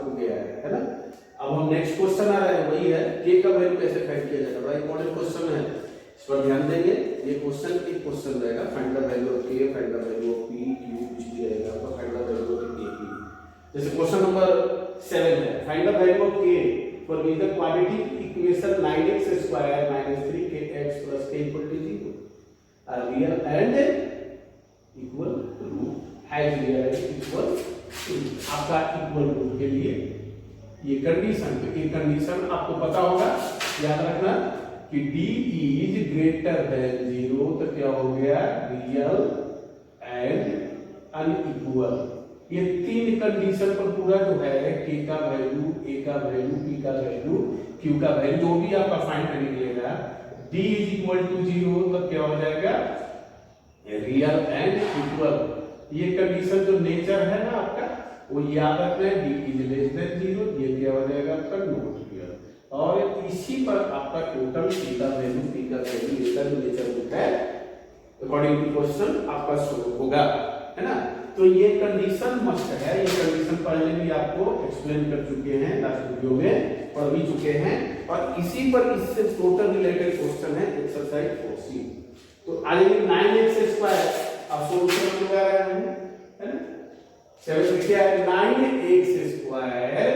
हो गया है ना। अब हम नेक्स्ट क्वेश्चन आ रहा है, वही है के का वैल्यू कैसे फाइंड किया जाएगा। बड़ा इंपॉर्टेंट क्वेश्चन है, इस पर ध्यान देंगे। ये क्वेश्चन एक क्वेश्चन रहेगा, find the value of K, find the value of P, Q, कुछ भी रहेगा तो find the value of K P. जैसे क्वेश्चन नंबर 7 है, find the value of K for given the quadratic equation 9x square minus 3kx plus k equal to 0 are real and equal root has real and equal. आपका equal root के लिए ये condition, तो ये condition आपको पता होगा, याद रखना कि d इज ग्रेटर देन 0 तो क्या हो गया, रियल एंड अनइक्वल। ये तीन कंडीशन पर पूरा जो है k का वैल्यू, a का वैल्यू, p का वैल्यू, q का वैल्यू जो भी आपका फाइंड करने निकलेगा, d इज इक्वल टू 0 तो क्या हो जाएगा, रियल एंड इक्वल। ये कंडीशन जो नेचर है ना आपका, वो याद रखना है, d इज लेस देन 0, ये क्या हो जाएगा आपका नॉट रियल। और इसी पर आपका टोटल k का वैल्यू, p का वैल्यू, इसका जो नेचर होता है अकॉर्डिंग टू क्वेश्चन आपका शो होगा, है ना। तो ये कंडीशन मस्ट है, ये कंडीशन पहले भी आपको एक्सप्लेन कर चुके हैं, लास्ट वीडियो में पढ़ भी चुके हैं, और इसी पर इससे टोटल रिलेटेड क्वेश्चन है एक्सरसाइज 4C। तो आज 9x स्क्वायर आप सॉल्यूशन लगा रहे हैं, है ना। 7 क्या है, 9x स्क्वायर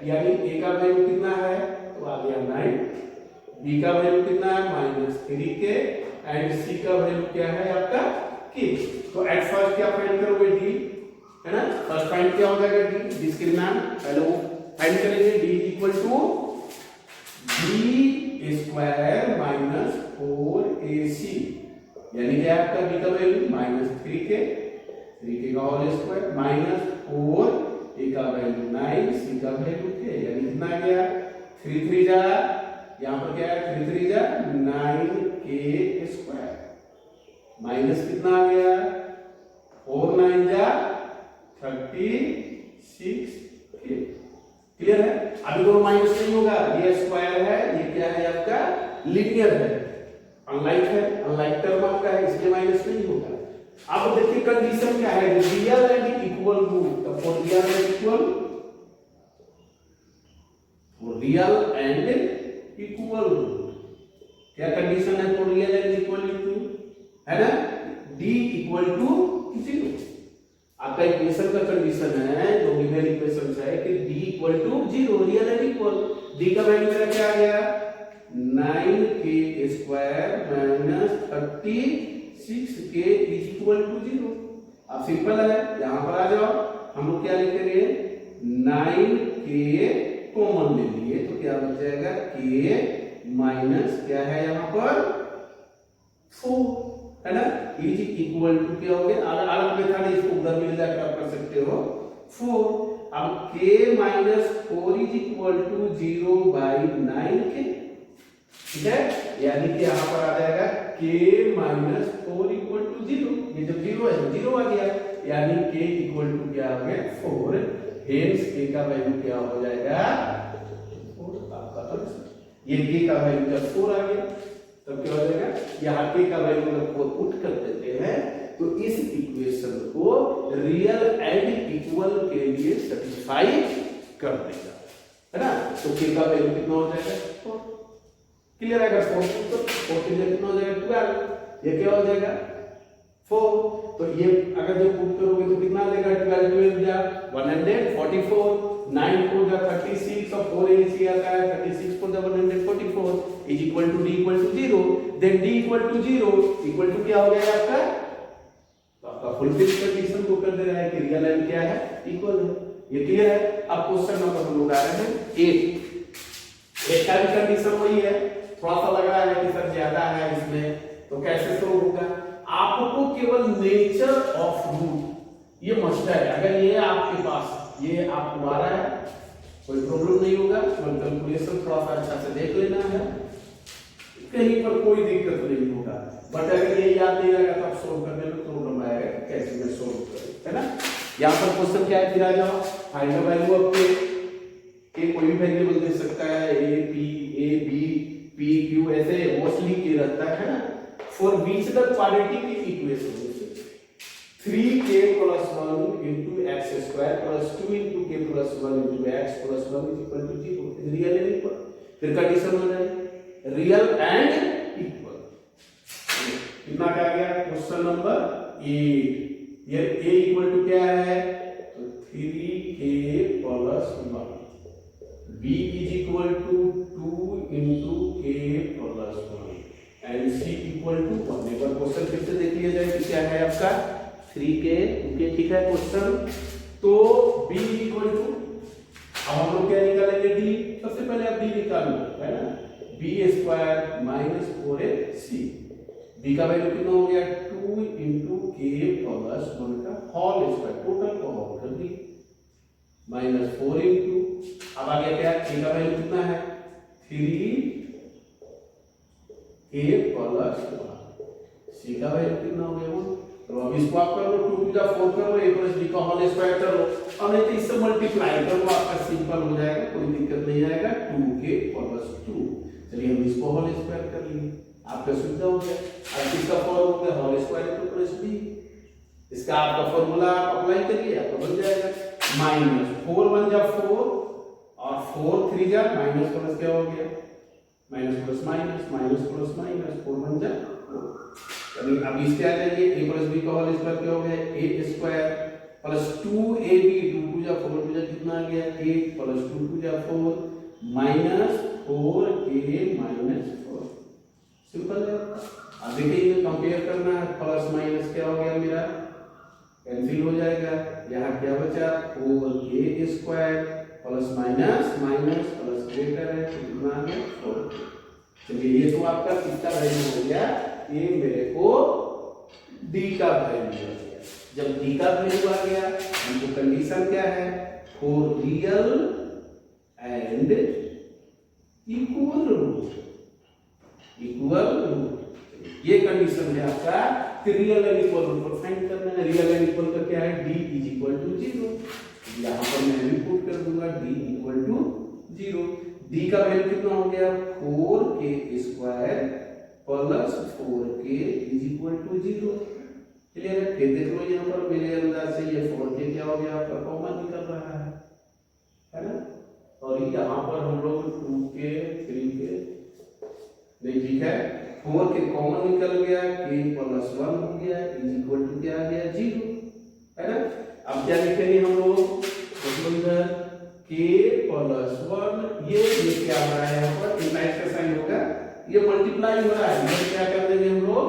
यानी a का वैल्यू कितना है, तो आ गया 9, b का वैल्यू कितना है -3k, एंड c का वैल्यू क्या है आपका k। तो एट फर्स्ट क्या फाइंड करोगे, d, है ना। फर्स्ट फाइंड क्या हो जाएगा, d, डिस्क्रिमिनेंट पहले वो फाइंड करेंगे, d equal to b square minus 4ac, यानी क्या आपका b का वैल्यू -3k, 3k का होल स्क्वायर माइनस 4, a का वैल्यू 9, c का वैल्यू k, यानी कितना आ गया 3 3 जा, यहाँ पर क्या है 3 3 जा 9k स्क्वायर, माइनस कितना आ गया 4 9 जा 36k। क्लियर है। अभी दोनों माइनस नहीं होगा, ये स्क्वायर है, ये क्या है आपका लीनियर है, अनलाइक है, अनलाइक टर्म आपका है, इसलिए माइनस नहीं होगा। अब देखिए कंडीशन क्या है, रियल एंड इक्वल रूट, तो for real and equal, real and equal root क्या कंडीशन है, for real and equal to, है ना, d इक्वल टू 0। आपका इक्वेशन का कंडीशन है, जो गिवन इक्वेशन है कि d equal to 0, real and equal. d का वैल्यू मेरा क्या आ गया 9k square minus 36k is equal to 0। अब सिंपल है, यहां पर आ जाओ, हम लोग क्या लिखेंगे 9k कॉमन ले लिए तो क्या बच जाएगा k माइनस क्या है यहाँ पर 4, है ना, इज इक्वल टू क्या हो गया, अलग मेथड इसको उधर मिल जाकर आप कर सकते हो 4। अब k minus 4 is equal to 0 by 9k, ठीक है, यानी कि यहाँ पर आ जाएगा k माइनस 4 इक्वल टू 0, ये जब 0 है तो 0 आ गया, यानी k इक्वल टू क्या हो गया 4, हेंस k का वैल्यू क्या हो जाएगा 4। आपका ये k का वैल्यू जब 4 आ गया तब क्या हो जाएगा, यहाँ k का वैल्यू जब 4 पुट कर देते हैं तो इस इक्वेशन को रियल एंड इक्वल के लिए सेटिस्फाई कर देगा, है ना। तो k का वैल्यू कितना हो जाएगा 4। क्लियर है, अगर 4 तो 4 के लिए कितना हो जाएगा 12, ये क्या हो जाएगा 4। तो ये अगर जो पुट करोगे तो कितना देगा 12 12 जा 144, 9 4 जा 36 और 4 ac आता है 36 4 जा 144 is equal to d equal to 0। Then d equal to 0 equal to क्या हो गया आपका, तो आपका फुलफिल कंडीशन को कर दे रहा है कि रियल एंड क्या है इक्वल है। ये क्लियर है। अब क्वेश्चन नंबर हम लोग आ रहे हैं 8 का भी कंडीशन वही है, थोड़ा सा लग रहा है कि सर ज्यादा है इसमें, तो कैसे शो होगा, आपको केवल नेचर ऑफ रूट ये मस्ट है। अगर ये आपके पास ये आप तुम्हारा है कोई प्रॉब्लम नहीं होगा, कैलकुलेशन थोड़ा सा अच्छा से देख लेना है, कहीं पर कोई दिक्कत नहीं होगा। बट अगर ये याद नहीं रहेगा तो आप सोल्व करने में प्रॉब्लम आएगा, कैसे मैं सोल्व करूं, है ना। यहाँ पर क्वेश्चन क्या है, फिर आ जाओ, फाइंड द वैल्यू ऑफ के कोई भी वेरिएबल दे सकता है, a b p q ऐसे मोस्टली के रहता है ना। For which the quadratic equation 3k + 1 * x square plus 2 into K plus 1 into X plus 1 is equal to 0 real and equal. फिर कंडीशन हो जाएगी रियल एंड इक्वल। कितना क्या गया क्वेश्चन नंबर 8। ये a इक्वल टू क्या है तो 3k plus 1, b is equal to 2 into k plus 1 and c equal to 1। एक बार क्वेश्चन फिर से देख लिया जाए कि क्या है आपका 3k ओके ठीक है क्वेश्चन। तो b इक्वल टू अब हम लोग क्या निकालेंगे d। सबसे पहले आप d निकालना है ना b square minus 4ac। b का वैल्यू कितना हो गया 2 इंटू k प्लस 1 का होल स्क्वायर टोटल को होल कर दी माइनस 4 इंटू अब आ गया क्या k का वैल्यू कितना है 3 a प्लस 1 c का वैल्यू कितना हो गया 1। तो अब इसको आप कर लो 2 टू द 4 कर लो a प्लस b का होल स्क्वायर कर लो और नहीं तो इससे मल्टीप्लाई कर लो आपका सिंपल हो जाएगा कोई दिक्कत नहीं आएगा 2k प्लस 2। चलिए हम इसको होल स्क्वायर कर लिए आपका सुविधा हो गया। अब किसका फॉर्म हो गया होल स्क्वायर तो प्लस b इसका आपका फार्मूला आप अप्लाई करिए आपका बन जाएगा माइनस 4 1 जा 4 और 4 3 जा माइनस प्लस क्या हो गया minus plus minus minus plus minus 4 1 जा 4। यानी अब इसके आ जाइए a प्लस b का होल स्क्वायर क्या हो गया a स्क्वायर प्लस 2ab 2 2 जा 4 2 जा कितना आ गया 8 प्लस 2 2 जा 4 माइनस 4a माइनस 4 सिंपल है। अब देखिए ये कंपेयर करना है प्लस माइनस क्या हो गया मेरा कैंसिल हो जाएगा यहाँ क्या बचा 4a square plus minus minus plus greater है तो कितना आ गया 4। चलिए ये तो आपका किसका वैल्यू हो गया ये मेरे को d का वैल्यू आ गया। जब d का वैल्यू आ गया हमको कंडीशन क्या है for real and equal root ये कंडीशन है आपका रियल एंड इक्वल रूट को फाइंड करना है। रियल एंड इक्वल का क्या है d इज इक्वल टू 0। यहाँ पर मैं भी पुट कर दूंगा d इक्वल टू 0। d का वैल्यू कितना हो गया 4k square plus 4k is equal to 0। Clear है। फिर देख लो यहाँ पर मेरे अंदाज से ये 4k क्या हो गया आपका कॉमन निकल रहा है ना और यहाँ पर हम लोग 2k 3k नहीं ठीक है 4k कॉमन निकल गया k प्लस 1 हो गया इज इक्वल टू क्या आ गया 0 है ना। अब क्या लिखेंगे हम लोग इधर k प्लस 1 ये क्या हो रहा है यहाँ पर इनलाइन का साइन होगा ये मल्टीप्लाई हो रहा है इधर क्या कर देंगे हम लोग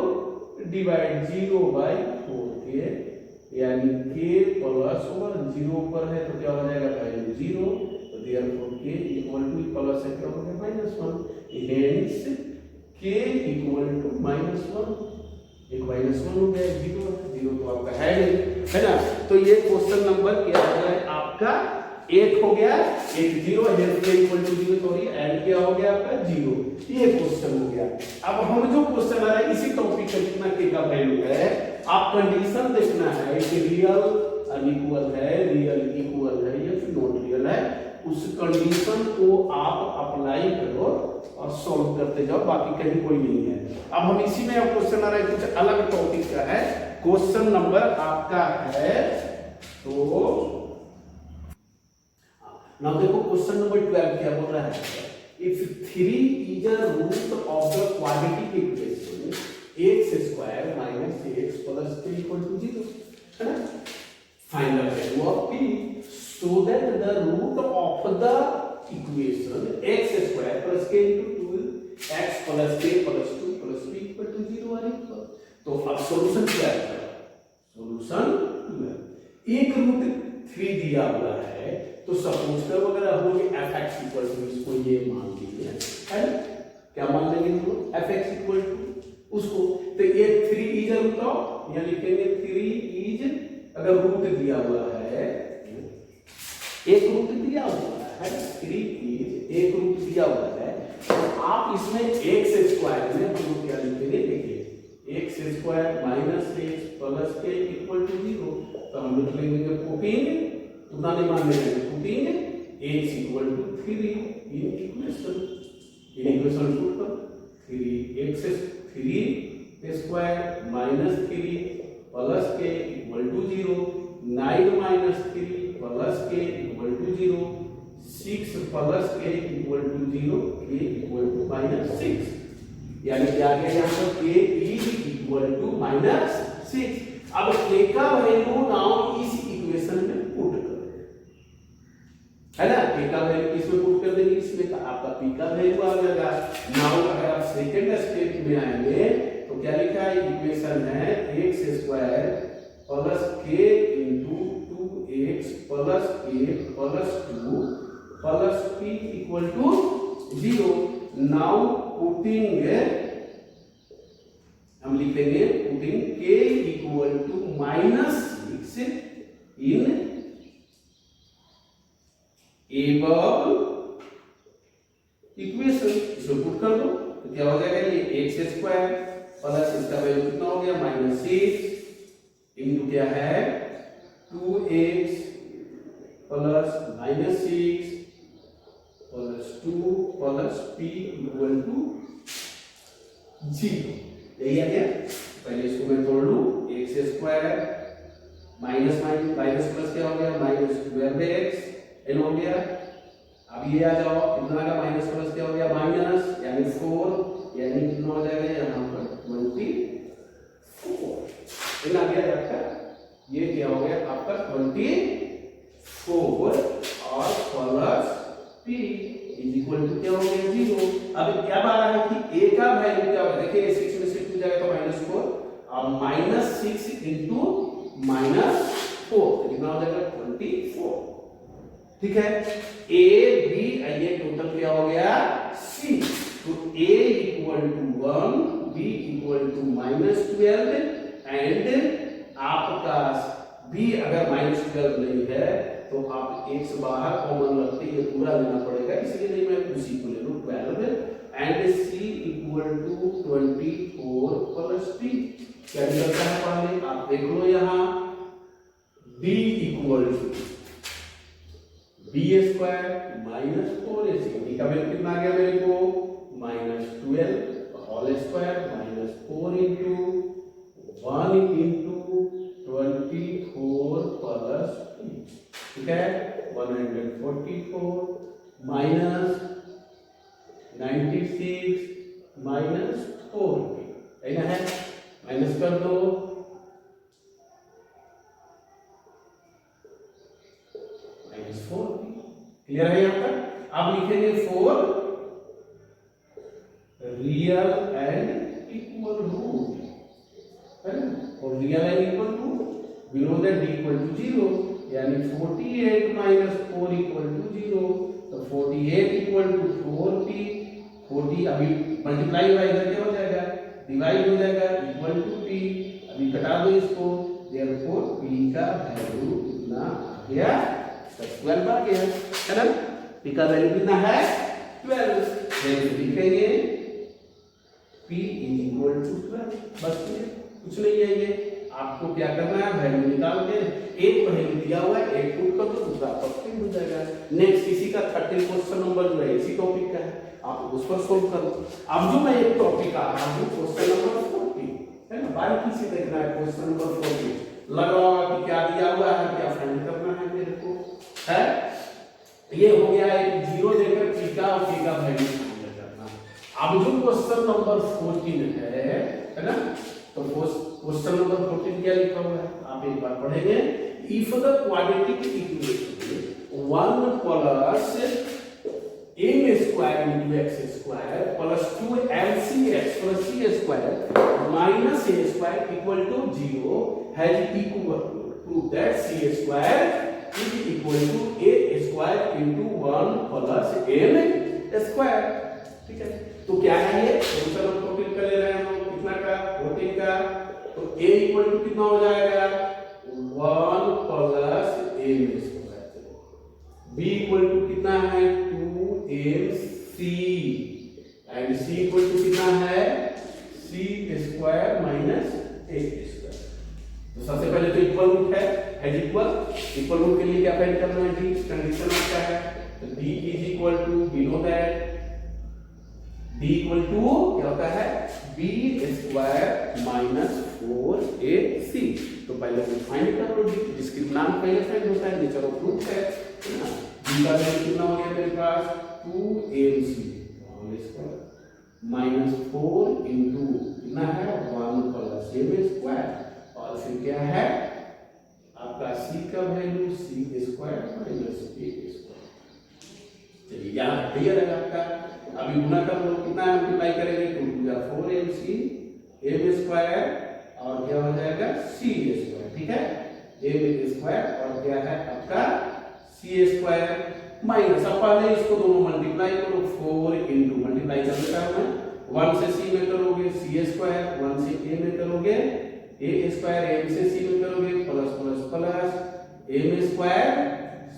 डिवाइड 0 बाय 4k यानी k प्लस 1 0 पर है तो क्या हो जाएगा वैल्यू 0 तो therefore k equal two plus है क्या हो गया -1 हेंस k इक्वल टू -1 एक -1 हो गया 0 तो आपका है ना। तो ये क्वेश्चन नंबर क्या हो गया आपका 8 हो गया 1 0 hence k equal to 0 sorry and क्या हो गया आपका 0 ये क्वेश्चन हो गया। अब हम जो क्वेश्चन आ रहा है इसी टॉपिक का कितना k का वैल्यू है आप कंडीशन देखना है कि रियल अनइक्वल है रियल इक्वल है या फिर नॉट रियल है उस कंडीशन को आप अप्लाई करो और सॉल्व करते जाओ बाकी कहीं कोई नहीं है। अब हम इसी में क्वेश्चन आ रहा है कुछ अलग टॉपिक का है क्वेश्चन नंबर आपका है तो नाउ देखो क्वेश्चन नंबर 12 क्या बोल रहा है if 3 is a root of the quadratic equation x square minus x plus 3 equal to 0 है ना find the value of p so that the root of the equation x square plus k into 2 x plus k plus 2 plus p equal to 0 are equal। तो अब solution क्या है solution एक root 3 दिया हुआ है तो सपोज करो अगर हम लोग fx इक्वल टू इसको ये मान लीजिए है क्या मान लेंगे हम लोग fx इक्वल टू उसको तो ये 3 इज अ रूट ऑफ या लिखेंगे 3 इज अगर रूट दिया हुआ है एक रूट दिया हुआ है 3 इज एक रूट दिया हुआ है तो आप इसमें x स्क्वायर में हम लोग क्या लिखेंगे देखिए x square minus x plus k equal to 0 तो हम लिख लेंगे 14 उतना नहीं मान लेंगे 14 x equal to 3 in equation put कर 3x 3 square minus 3 plus k equal to 0 9 minus 3 plus K equal to 0, 6 plus K equal to 0, K equal to -6, यानी कि आ गया यहाँ पर के इज इक्वल टू -6। अब के का वैल्यू नाउ इस इक्वेशन में पुट कर, है ना, के का वैल्यू किसमें पुट कर देंगे, इसमें, तो आपका पी का वैल्यू आ जाएगा। नाउ अगर आप सेकंड स्टेप में आएंगे तो क्या लिखा है, इक्वेशन है x² plus k into 2x plus k plus 2 plus p equal to 0। Now putting, हम लिखेंगे putting k equal to -6 in above equation, इसको पुट कर दो तो क्या हो जाएगा, ये x² प्लस इसका वैल्यू कितना हो गया -6 इनटू क्या है 2x plus -6 plus 2 plus p equal to 0। यही आ गया। पहले इसको मैं तोड़ लूं, x² माइनस माइनस प्लस क्या हो गया -12x n हो गया। अब ये आ जाओ, कितना का माइनस प्लस क्या हो गया माइनस, यानी 4, यानी कितना हो जाएगा यहाँ पर 24, इतना आ गया आपका, ये क्या हो गया आपका 24 और plus p is equal to क्या हो गया 0। अब क्या बात है कि a का वैल्यू क्या होगा, देखिए 6 में से 2 जाएगा तो -4 और -6 इंटू -4 कितना हो जाएगा 24, ठीक है। a b ये टोटल क्या हो गया c, तो a equal to 1, b equal to -12 and आपका b अगर -12 नहीं है तो आप एक से बाहर कॉमन रखते ये पूरा लेना पड़ेगा, इसलिए नहीं मैं उसी को ले लूं 12 एंड c इक्वल टू 24 प्लस p। क्या निकलता है पहले आप देख लो यहाँ, b equal to b² minus 4ac, का वैल्यू कितना आ गया मेरे को -12 whole square -4 into 1 into 24 plus, ठीक है 144 माइनस 96 माइनस 4, है माइनस कर दो, -4, क्लियर है यहाँ तक। अब लिखेंगे 4 रियल एंड इक्वल रूट, है ना, और real and equal root we know that d equal to 0, यानी 48 माइनस 4 इक्वल टू 0, तो 48 इक्वल टू 4p, 40 अभी मल्टीप्लाई बाय करके हो जाएगा, डिवाइड हो जाएगा इक्वल टू p, अभी कटा दो इसको, देयरफॉर p का वैल्यू कितना आ गया 12 आ गया, है ना, p का वैल्यू कितना है 12, फिर लिखेंगे p इज इक्वल टू 12, बस ये कुछ नहीं है। ये आपको क्या करना है, वैल्यू निकाल के एक वैल्यू दिया हुआ है, एक पुट कर दो, दूसरा परफेक्ट हो जाएगा। नेक्स्ट इसी का 13 क्वेश्चन नंबर जो है इसी टॉपिक का है, आप उस पर सोल्व करो। अब जो मैं एक टॉपिक आ रहा हूं क्वेश्चन नंबर 40, है ना, बारीकी से देखना है क्वेश्चन नंबर 40, लगाओ कि क्या दिया हुआ है, क्या फाइंड करना है मेरे को, है ये हो गया एक 0 देकर p का और k का वैल्यू फाइंड करना। अब जो क्वेश्चन नंबर 14 है ना, तो क्वेश्चन नंबर 14 क्या लिखा हुआ है आप एक बार पढ़ेंगे। If the quadratic equation 1 plus m² into x² plus 2mcx plus c² minus a² equal to 0 has equal prove that c² is equal to a² into 1 plus m², ठीक है। तो क्या है ये क्वेश्चन नंबर 14 का ले रहे हैं हम लोग, कितना का 14 का, तो a इक्वल टू कितना हो जाएगा 1 plus m², b equal to कितना है 2mc and c equal to कितना है c² माइनस a²। तो सबसे पहले तो इक्वल रूट है इक्वल रूट के लिए क्या फाइंड करना है, d कंडीशन क्या है, तो d is equal to we know that d equal to क्या होता है b² माइनस 4ac। तो पहले वो फाइंड करो, डिस्क्रीट नाम पहले फाइंड होता है, नेचर ऑफ रूट है ना। d का वैल्यू कितना हो गया मेरे पास 2ac माइनस 4 इंटू कितना है 1 प्लस a स्क्वायर और फिर क्या है आपका c का value c square minus a square. चलिए यहाँ क्लियर है आपका। अभी गुना कर लो, कितना मल्टीप्लाई करेंगे 2 टू 4ac a स्क्वायर और क्या हो जाएगा c स्क्वायर, ठीक है a स्क्वायर और क्या है आपका c स्क्वायर माइनस, अब पहले इसको दोनों मल्टीप्लाई करो 4 इंटू मल्टीप्लाई कर देता हूं मैं 1 से c में करोगे c स्क्वायर, 1 से a में करोगे a स्क्वायर, m से c में करोगे plus plus plus m square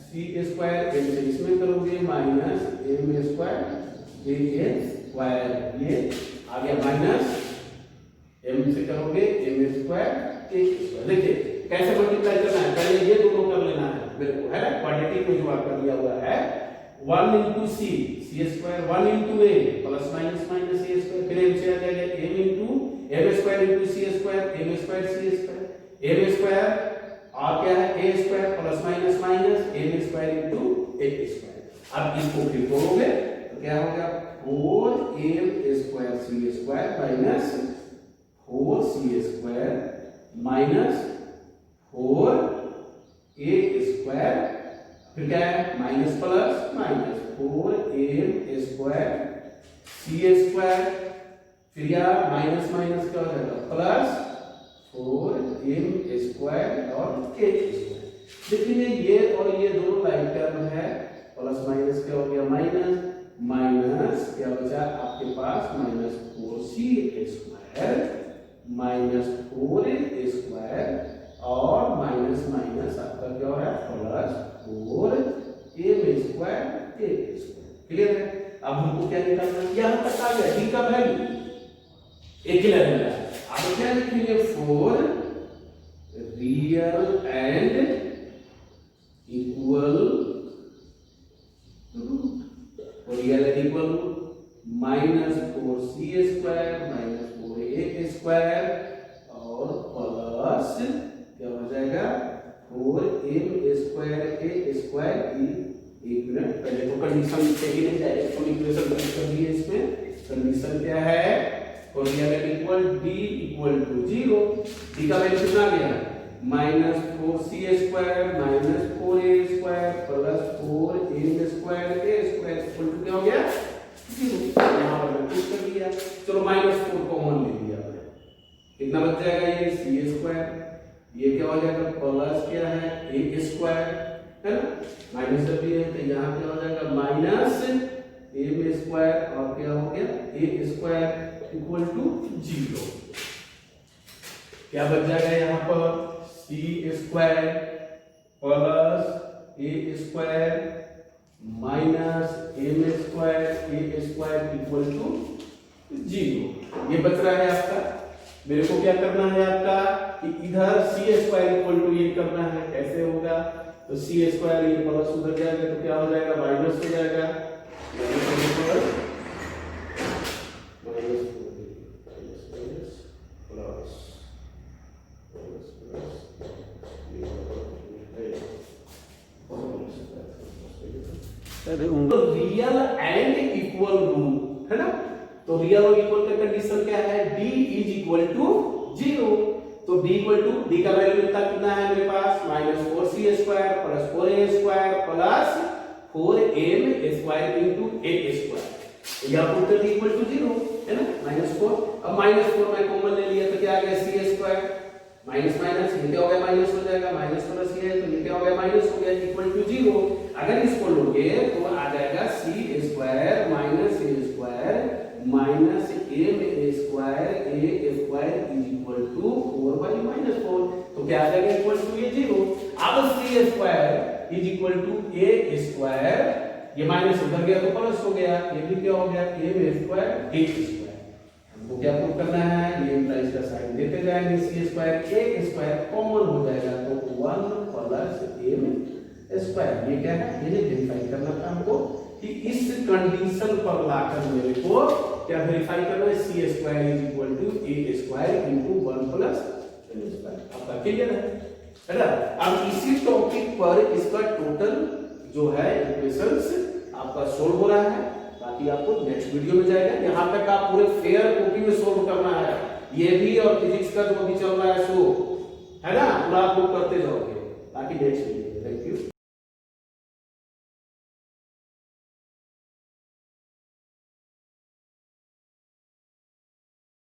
c square, m से इसमें करोगे minus m square a square, ये आ गया माइनस m से करोगे m स्क्वायर a स्क्वायर। देखिए कैसे मल्टीप्लाई करना है, पहले ये दोनों कर लेना है मेरे को, है ना क्वाड्रेटिक में जो आपका दिया हुआ है 1 into c square 1 into a plus minus minus a square, फिर m से आ जाएगा m into m square into c square m square c square m square और क्या है a square plus minus minus m square into a square. अब इसको फिर तोड़ोगे तो क्या होगा 4m square c square minus 4c square minus 4a square, फिर क्या है minus plus minus 4m square c square, फिर यह माइनस माइनस क्या हो जाएगा प्लस 4m स्क्वायर और k स्क्वायर। देखिए ये और ये दोनों लाइक टर्म है, प्लस माइनस क्या हो गया माइनस माइनस क्या बचा आपके पास minus 4c square minus 4a square और माइनस माइनस आपका क्या हो रहा है plus 4m square a square. Clear है। अब हमको क्या निकालना है, यहां तक आ गया d का वैल्यू एक क्लियर है। अब क्या लिखेंगे for real and equal root, real and equal minus 4c square minus 4a square और प्लस क्या हो जाएगा 4m स्क्वायर a स्क्वायर की। एक मिनट पहले तो कंडीशन लिखे ही नहीं जाएगा, तो इक्वेशन कर दिए इसमें। कंडीशन क्या है for real and equal d equal to 0, d का वैल्यू कितना आ गया minus 4c square minus 4a square plus 4m square a square equal to क्या हो गया 0। यहां पर पुट कर दिया, चलो माइनस 4 कॉमन ले लिया, कितना बच जाएगा ये c स्क्वायर, ये क्या हो जाएगा प्लस क्या है a स्क्वायर, है ना माइनस जब भी है तो यहाँ क्या हो जाएगा माइनस m स्क्वायर और क्या हो गया a स्क्वायर इक्वल टू 0। क्या बच जाएगा यहाँ पर c square plus a square minus m square a square equal to 0। ये बच रहा है आपका। मेरे को क्या करना है आपका कि इधर c स्क्वायर इक्वल टू ये करना है, कैसे होगा तो c स्क्वायर ये प्लस उधर जाएगा तो क्या हो जाएगा माइनस हो जाएगा, रियल एंड इक्वल रूट, है ना। तो रियल और इक्वल का कंडीशन क्या है d इज इक्वल टू 0। तो d इक्वल टू d का वैल्यू कितना है मेरे पास minus 4c square plus 4a square plus 4m square into a square, यहां पुट कर d इक्वल टू 0 है ना -4। अब -4 मैं कॉमन ले लिया तो क्या आ गया c स्क्वायर माइनस माइनस ये क्या हो गया माइनस हो जाएगा, माइनस प्लस ये है तो ये क्या हो गया माइनस हो गया इक्वल टू 0। अगर इसको लोगे तो आ जाएगा c square minus a square minus m square a square is equal to 4/-4, तो क्या आ जाएगा इक्वल टू ये 0। अब c square is equal to a square, ये माइनस उधर गया तो प्लस हो गया, ये भी क्या हो गया m स्क्वायर a स्क्वायर। हमको क्या प्रूव करना है, ये इम्प्लाइज का साइन देते जाएंगे, c square a square common हो जाएगा तो 1 प्लस m स्क्वायर, ये क्या है ये वेरीफाई करना था हमको। कि इस कंडीशन पर लाकर मेरे को क्या वेरीफाई करना है, C square is equal to A square into 1 plus N square. आपका क्लियर है ना। अब इसी टॉपिक पर इसका टोटल जो है इक्वेशंस आपका सोल्व हो रहा है, बाकी आपको नेक्स्ट वीडियो में जाएगा। यहाँ तक आप पूरे फेयर कॉपी में सोल्व करना है, ये भी और फिजिक्स का जो अभी चल रहा है सो है ना, पूरा आप लोग करते जाओगे। बाकी नेक्स्ट वीडियो। Thank you.